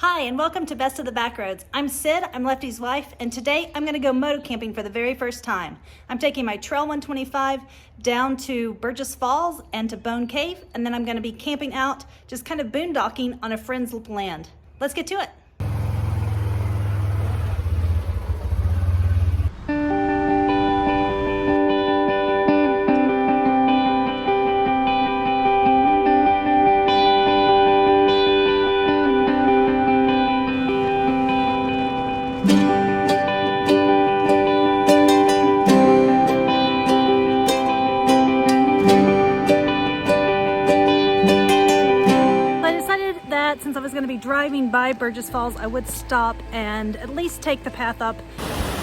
Hi, and welcome to Best of the Backroads. I'm Sid, I'm Lefty's wife, and today I'm gonna go moto camping for the very first time. I'm taking my Trail 125 down to Burgess Falls and to Bone Cave, and then I'm gonna be camping out, just kind of boondocking on a friend's land. Let's get to it. Since I was going to be driving by Burgess Falls, I would stop and at least take the path up.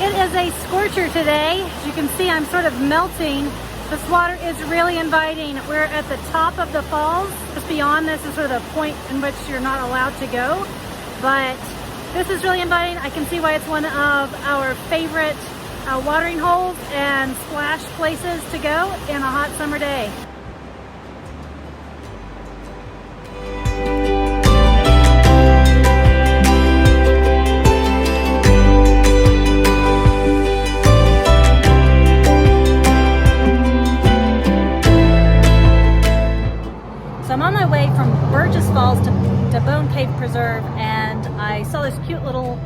It is a scorcher today. As you can see, I'm sort of melting. This water is really inviting. We're at the top of the falls. Just beyond this is sort of the point in which you're not allowed to go. But this is really inviting. I can see why it's one of our favorite watering holes and splash places to go in a hot summer day. I'm on my way from Burgess Falls to Bone Cave Preserve, and I saw this cute little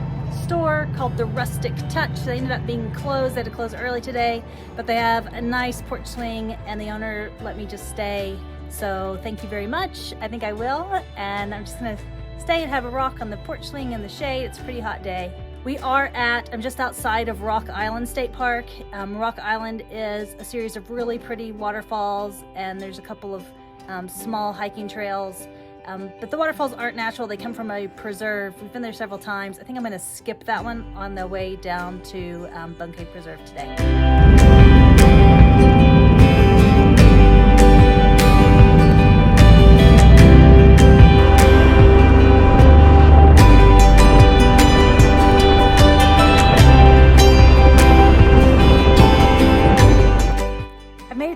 store called the Rustic Touch. They ended up being closed. They had to close early today, but they have a nice porch swing and the owner let me just stay. So thank you very much. I think I will, and I'm just gonna stay and have a rock on the porch swing in the shade. It's a pretty hot day. I'm just outside of Rock Island State Park. Rock Island is a series of really pretty waterfalls, and there's a couple of small hiking trails, but the waterfalls aren't natural. They come from a preserve. We've been there several times. I think I'm going to skip that one on the way down to Bone Cave Preserve today.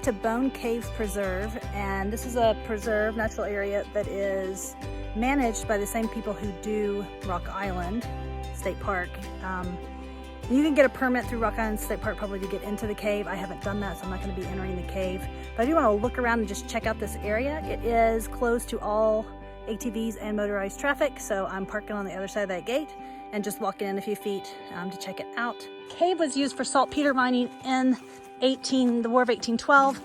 To Bone Cave Preserve, and this is a preserve natural area that is managed by the same people who do Rock Island State Park. You can get a permit through Rock Island State Park probably to get into the cave. I haven't done that, so I'm not going to be entering the cave, but I do want to look around and just check out this area. It is closed to all ATVs and motorized traffic, so I'm parking on the other side of that gate and just walking in a few feet to check it out. Cave was used for saltpeter mining in the War of 1812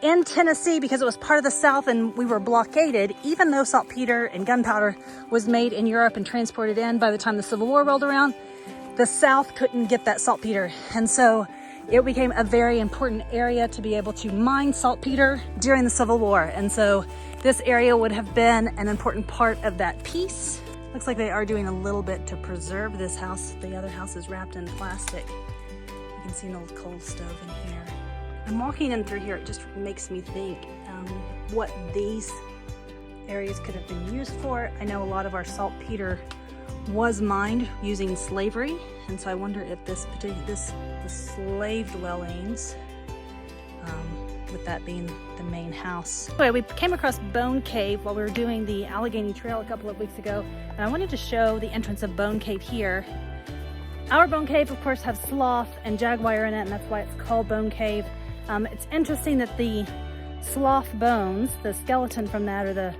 in Tennessee because it was part of the South and we were blockaded. Even though saltpeter and gunpowder was made in Europe and transported in by the time the Civil War rolled around, the South couldn't get that saltpeter, and so it became a very important area to be able to mine saltpeter during the Civil War, and so this area would have been an important part of that piece. Looks like they are doing a little bit to preserve this house. The other house is wrapped in plastic. You can see an old coal stove in here. I'm walking in through here, it just makes me think what these areas could have been used for. I know a lot of our saltpeter was mined using slavery, and so I wonder if the slave dwellings, with that being the main house. Anyway, we came across Bone Cave while we were doing the Allegheny Trail a couple of weeks ago, and I wanted to show the entrance of Bone Cave here. Our Bone Cave, of course, have sloth and jaguar in it, and that's why it's called Bone Cave. It's interesting that the sloth bones, the skeleton from that, or the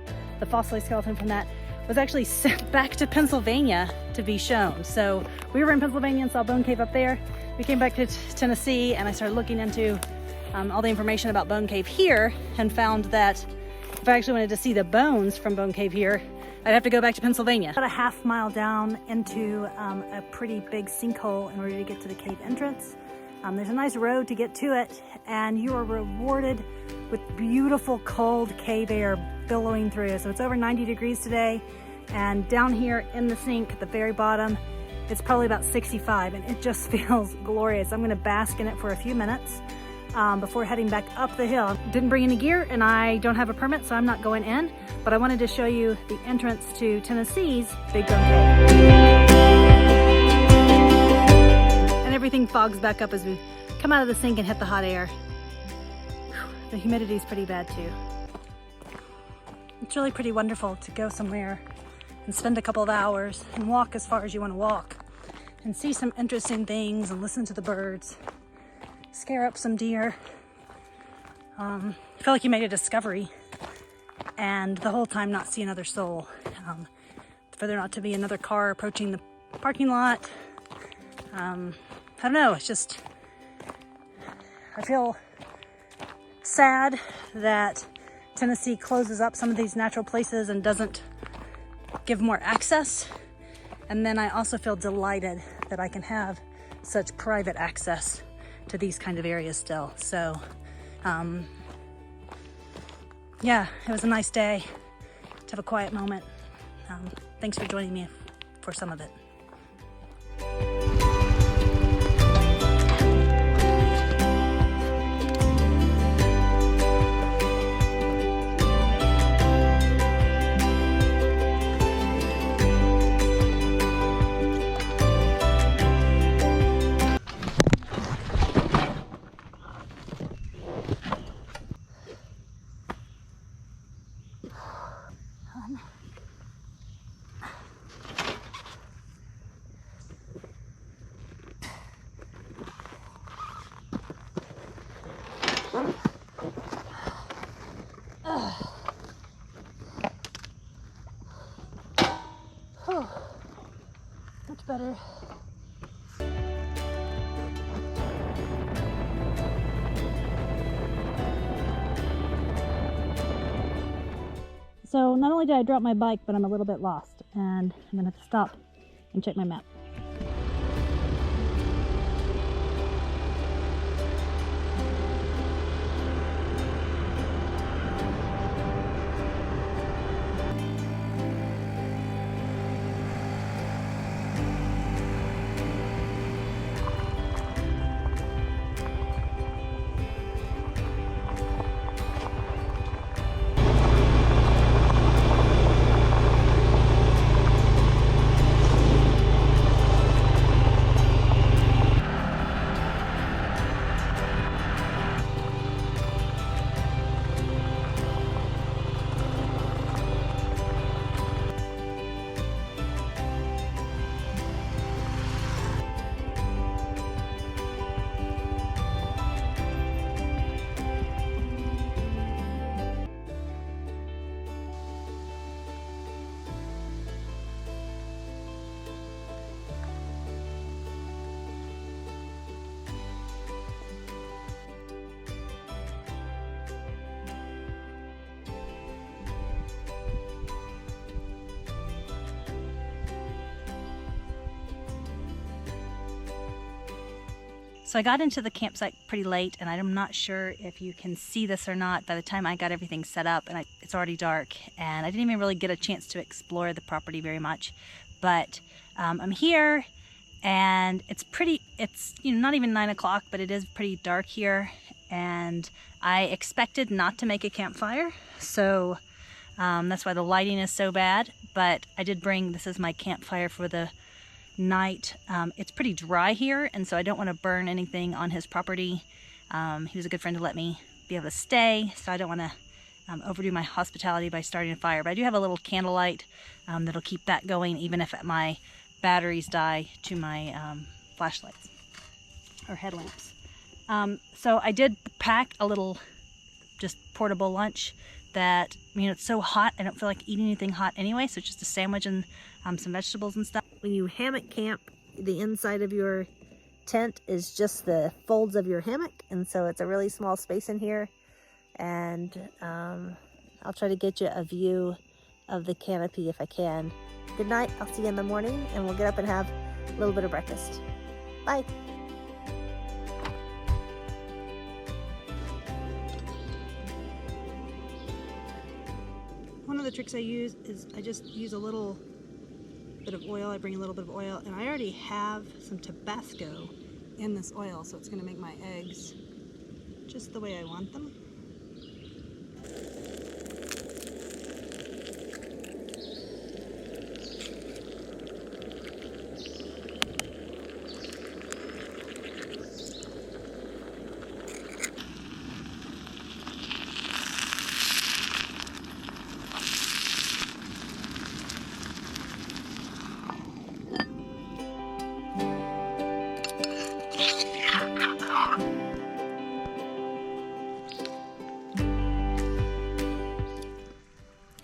fossilized skeleton from that, was actually sent back to Pennsylvania to be shown. So we were in Pennsylvania and saw Bone Cave up there. We came back to Tennessee, and I started looking into all the information about Bone Cave here, and found that if I actually wanted to see the bones from Bone Cave here, I'd have to go back to Pennsylvania. About a half mile down into a pretty big sinkhole in order to get to the cave entrance. There's a nice road to get to it, and you are rewarded with beautiful cold cave air billowing through. So it's over 90 degrees today, and down here in the sink at the very bottom, it's probably about 65, and it just feels glorious. I'm gonna bask in it for a few minutes before heading back up the hill. Didn't bring any gear, and I don't have a permit, so I'm not going in, but I wanted to show you the entrance to Tennessee's Big Bone Cave. And everything fogs back up as we come out of the sink and hit the hot air. The humidity is pretty bad too. It's really pretty wonderful to go somewhere and spend a couple of hours and walk as far as you want to walk and see some interesting things and listen to the birds, scare up some deer. I feel like you made a discovery and the whole time not see another soul. For there not to be another car approaching the parking lot. I don't know, it's just, I feel sad that Tennessee closes up some of these natural places and doesn't give more access. And then I also feel delighted that I can have such private access to these kind of areas still. So, yeah, it was a nice day to have a quiet moment. Thanks for joining me for some of it. Much better. So not only did I drop my bike, but I'm a little bit lost, and I'm gonna have to stop and check my map. So I got into the campsite pretty late, and I'm not sure if you can see this or not. By the time I got everything set up, and it's already dark, and I didn't even really get a chance to explore the property very much. But I'm here, and it's not even 9 o'clock, but it is pretty dark here, and I expected not to make a campfire, so that's why the lighting is so bad. But I did bring, this is my campfire for the night. It's pretty dry here, and so I don't want to burn anything on his property. He was a good friend to let me be able to stay, so I don't want to overdo my hospitality by starting a fire. But I do have a little candlelight that'll keep that going even if my batteries die to my flashlights or headlamps. So I did pack a little just portable lunch that, it's so hot I don't feel like eating anything hot anyway, so it's just a sandwich and some vegetables and stuff. When you hammock camp, the inside of your tent is just the folds of your hammock, and so it's a really small space in here. And I'll try to get you a view of the canopy if I can. Good night. I'll see you in the morning, and we'll get up and have a little bit of breakfast. Bye. One of the tricks I use is I just use a little bit of oil. I bring a little bit of oil, and I already have some Tabasco in this oil, so it's going to make my eggs just the way I want them.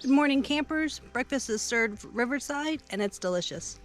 Good morning, campers. Breakfast is served riverside and it's delicious.